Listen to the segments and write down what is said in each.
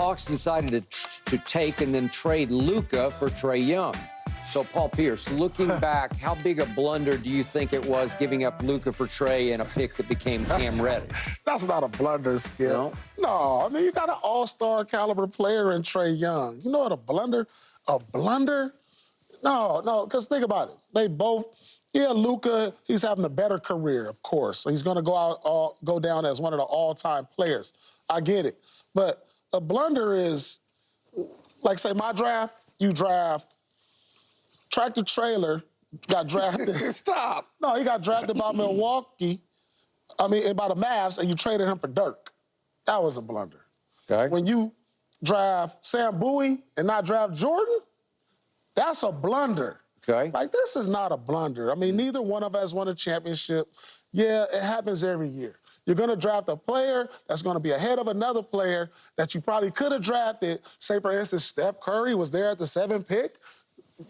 Hawks decided to take and then trade Luka for Trae Young. So, Paul Pierce, looking back, how big a blunder do you think it was giving up Luka for Trae and a pick that became Cam Reddish? That's not a blunder, Skip. No, I mean, you got an all-star caliber player in Trae Young. You know what a blunder? A blunder? No, because think about it. They both, Luka, he's having a better career, of course. So he's going to go down as one of the all-time players. I get it. But a blunder is, like, say, my draft, you draft. Tractor Trailer got drafted. Stop. No, he got drafted by Milwaukee. By the Mavs, and you traded him for Dirk. That was a blunder. Okay. When you draft Sam Bowie and not draft Jordan, that's a blunder. Okay. Like, this is not a blunder. I mean, neither one of us won a championship. Yeah, it happens every year. You're going to draft a player that's going to be ahead of another player that you probably could have drafted. Say, for instance, Steph Curry was there at the 7th pick.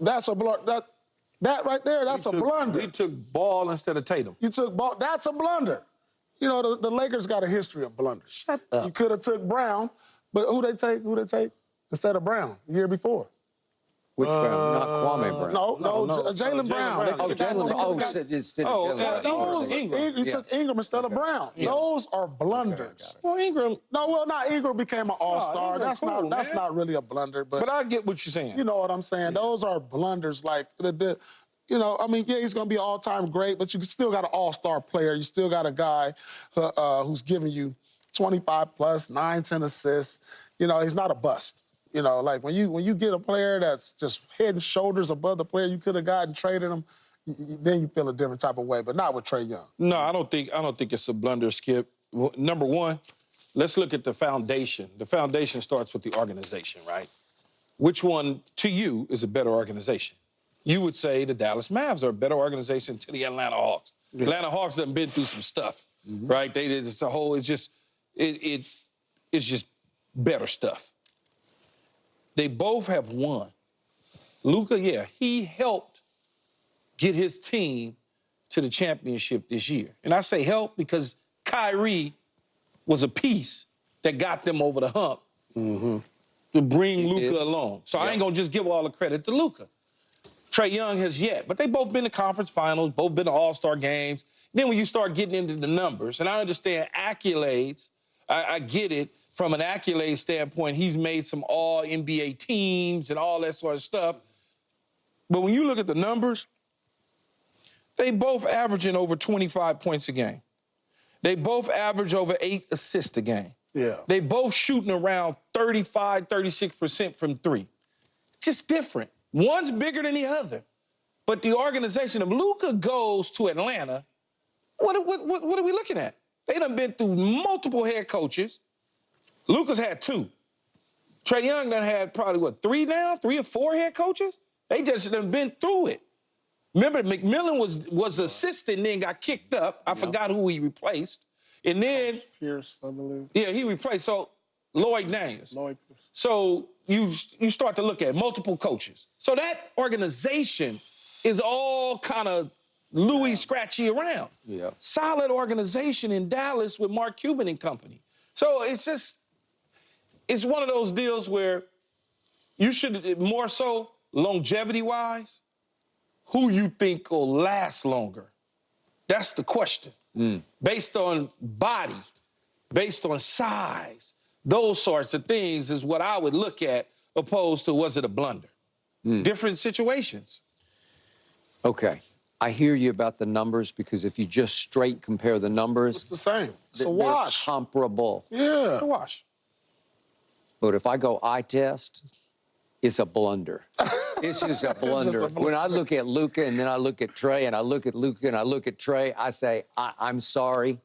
That's a blunder. That right there, that's a blunder. We took Ball instead of Tatum. You took Ball. That's a blunder. You know, the Lakers got a history of blunders. Shut up. You could have took Brown, but who they take instead of Brown the year before? Which Brown? Not Kwame Brown. No, Jaylen Brown. Oh, Jaylen Brown. Instead of Jaylen. Ingram. You took Ingram instead of Brown. Yeah. Those are blunders. Well, Ingram. Not Ingram became an all-star. Ingram That's not really a blunder. But I get what you're saying. You know what I'm saying? Yeah. Those are blunders. Like he's going to be all-time great, but you still got an all-star player. You still got a guy who's giving you 25 plus, 9, 10 assists. You know, he's not a bust. You know, like when you get a player that's just head and shoulders above the player you could have gotten, traded him, then you feel a different type of way, but not with Trae Young. No, I don't think it's a blunder, Skip. Number one, let's look at the foundation. The foundation starts with the organization, right? Which one, to you, is a better organization? You would say the Dallas Mavs are a better organization to the Atlanta Hawks. Yeah. Atlanta Hawks have been through some stuff, right? It's just better stuff. They both have won. Luka, he helped get his team to the championship this year. And I say help because Kyrie was a piece that got them over the hump to bring Luka along. So I ain't going to just give all the credit to Luka. Trae Young has yet, but they both been to conference finals, both been to all-star games. Then when you start getting into the numbers, and I understand accolades, I get it. From an accolade standpoint, he's made some all-NBA teams and all that sort of stuff. But when you look at the numbers, they both averaging over 25 points a game. They both average over 8 assists a game. Yeah. They both shooting around 35, 36% from three. Just different. One's bigger than the other. But the organization of Luka goes to Atlanta, what are we looking at? They done been through multiple head coaches. Luka's had 2. Trae Young done had probably, 3 now? 3 or 4 head coaches? They just done been through it. Remember, McMillan was assistant and then got kicked up. I forgot who he replaced. And then... Pierce, I believe. Yeah, he replaced. So, Lloyd Daniels. Lloyd Pierce. So, you start to look at multiple coaches. So, that organization is all kind of Louis scratchy around. Yeah. Solid organization in Dallas with Mark Cuban and company. So it's one of those deals where you should, more so longevity-wise, who you think will last longer. That's the question. Based on body, based on size, those sorts of things is what I would look at opposed to was it a blunder. Different situations. Okay. I hear you about the numbers because if you just straight compare the numbers... It's the same. It's a wash. They're comparable. Yeah. It's a wash. But if I go eye test, it's a blunder. It's just a blunder. When I look at Luka and then I look at Trae and I look at Luka and I look at Trae, I say, I'm sorry.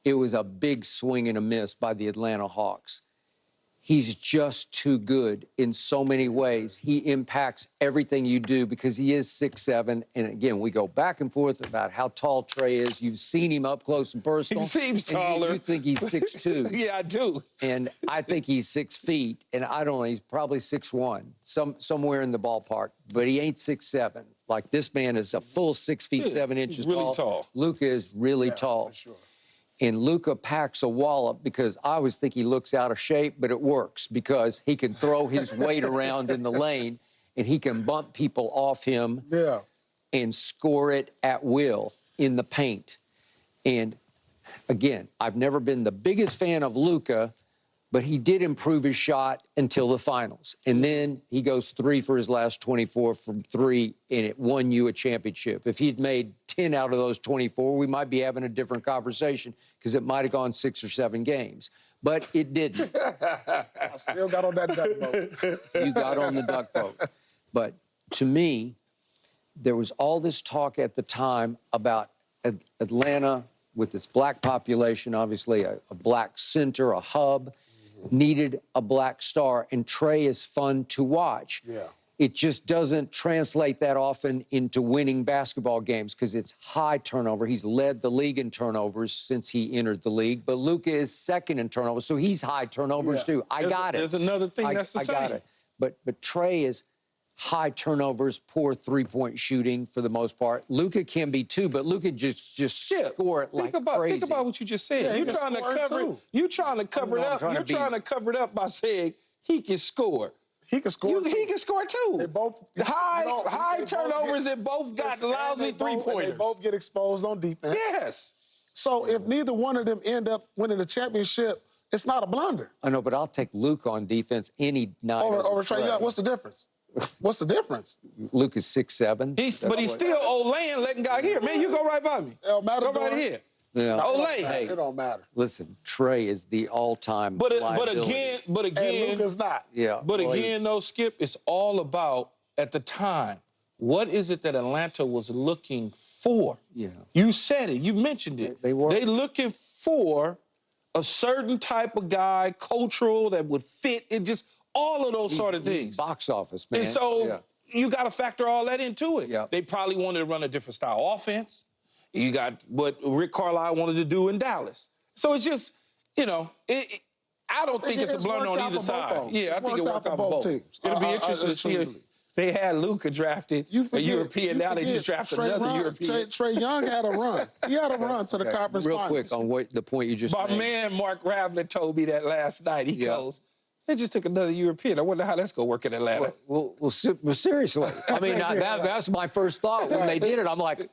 It was a big swing and a miss by the Atlanta Hawks. He's just too good in so many ways. He impacts everything you do because he is 6'7". And again, we go back and forth about how tall Trae is. You've seen him up close and personal. He seems taller. You think he's 6'2". Yeah, I do. And I think he's 6 feet. And I don't know, he's probably 6'1", somewhere in the ballpark. But he ain't 6'7". Like this man is a full 6 feet 7 inches really tall. Luka is really tall. For sure. And Luka packs a wallop because I always think he looks out of shape, but it works because he can throw his weight around in the lane and he can bump people off him and score it at will in the paint. And again, I've never been the biggest fan of Luka, but he did improve his shot until the finals. And then he goes 3 for his last 24 from 3, and it won you a championship. If he'd made 10 out of those 24, we might be having a different conversation because it might have gone 6 or 7 games. But it didn't. I still got on that duck boat. You got on the duck boat. But to me, there was all this talk at the time about Atlanta with its black population, obviously a black center, a hub, needed a black star, and Trey is fun to watch. Yeah. It just doesn't translate that often into winning basketball games because it's high turnover. He's led the league in turnovers since he entered the league, but Luka is second in turnovers, so he's high turnovers too. I got it. There's another thing that's the same. I got it. But Trey is high turnovers, poor three-point shooting for the most part. Luka can be too, but Luka just score it like crazy. Think about what you just said. Yeah, You're trying to cover it. You're trying to cover it up. You're trying to cover it up by saying he can score. He can score. He can score too. They both high turnovers. They both got lousy three-pointers. They both get exposed on defense. Yes. So if neither one of them end up winning the championship, it's not a blunder. I know, but I'll take Luka on defense any night over Trey Young. What's the difference? What's the difference? Luke is 6'7". But he's still old land letting guy here. Man, you go right by me. It don't matter. Go right here. Yeah. Olay. It don't matter. Listen, Trey is the all-time But liability. again, Luka's not. Yeah. But again, though, Skip, it's all about, at the time, what is it that Atlanta was looking for? Yeah. You said it. You mentioned it. They were. They looking for a certain type of guy, cultural, that would fit in just all of those sort of things. Box office, man. And so you got to factor all that into it. Yeah. They probably wanted to run a different style offense. You got what Rick Carlisle wanted to do in Dallas. So it's just, I don't think it's a blunder on either side. Yeah, I think it worked out for both teams. It'll be interesting to see. They had Luka drafted a European. Now they just drafted another European. Trey Young had a run. He had a run to the conference Real finals. quick on the point you just made. My man Mark Ravner told me that last night. He goes, they just took another European. I wonder how that's going to work in Atlanta. Well, seriously. I mean, that's my first thought when they did it. I'm like,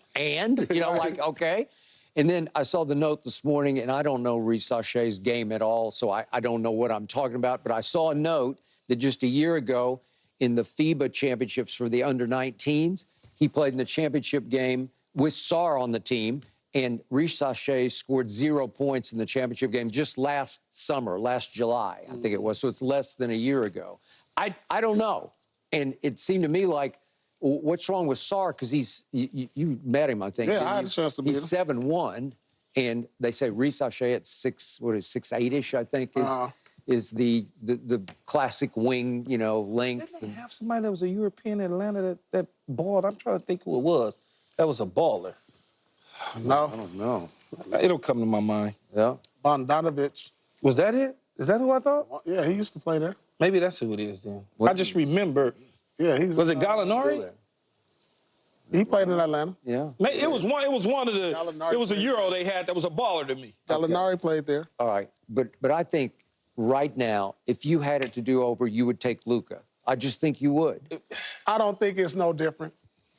okay. And then I saw the note this morning, and I don't know Risacher's game at all, so I don't know what I'm talking about. But I saw a note that just a year ago in the FIBA championships for the under-19s, he played in the championship game with Sarr on the team. And Risacher scored 0 points in the championship game just last July, I think it was. So it's less than a year ago. I don't know. And it seemed to me like, what's wrong with Sarr? Because you met him, I think. Yeah, I had a chance to meet him. He's 7'1", and they say Risacher at 6'8"-ish, I think, is the classic wing, length. Didn't they have somebody that was a European in Atlanta that balled? I'm trying to think who it was. That was a baller. No. I don't know. It'll come to my mind. Yeah. Bogdanovich. Was that it? Is that who I thought? Yeah, he used to play there. Maybe that's who it is then. I just remember. Yeah, Was it Gallinari? He played in Atlanta. Yeah. It was one of the. It was a Euro they had that was a baller to me. Gallinari played there. All right, but I think right now, if you had it to do over, you would take Luka. I just think you would. I don't think it's no different.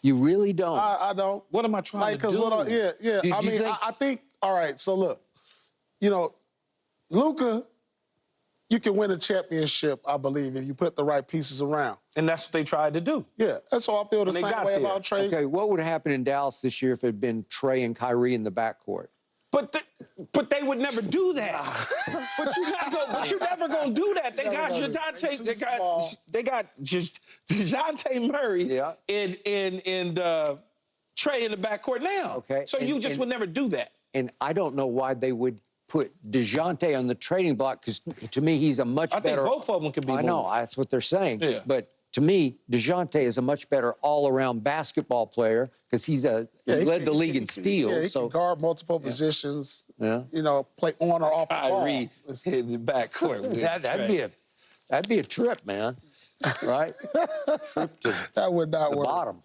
You really don't. I don't. What am I trying to do? I think. All right. So look, Luka, you can win a championship, I believe, if you put the right pieces around. And that's what they tried to do. Yeah, that's all I feel the same way about Trey. Okay, what would happen in Dallas this year if it had been Trey and Kyrie in the backcourt? But they would never do that. But you're never gonna do that. They got just DeJounte Murray and Trey in the backcourt now. Okay. So you just would never do that. And I don't know why they would put DeJounte on the trading block, because to me he's a much better. I think both of them could be. I know that's what they're saying. Yeah. But to me, DeJounte is a much better all-around basketball player because he led the league in steals. Yeah, he can guard multiple positions. Yeah. Play on or off the ball. Kyrie in the backcourt. That'd be a trip, man. Right? Trip to that would not the work. bottom.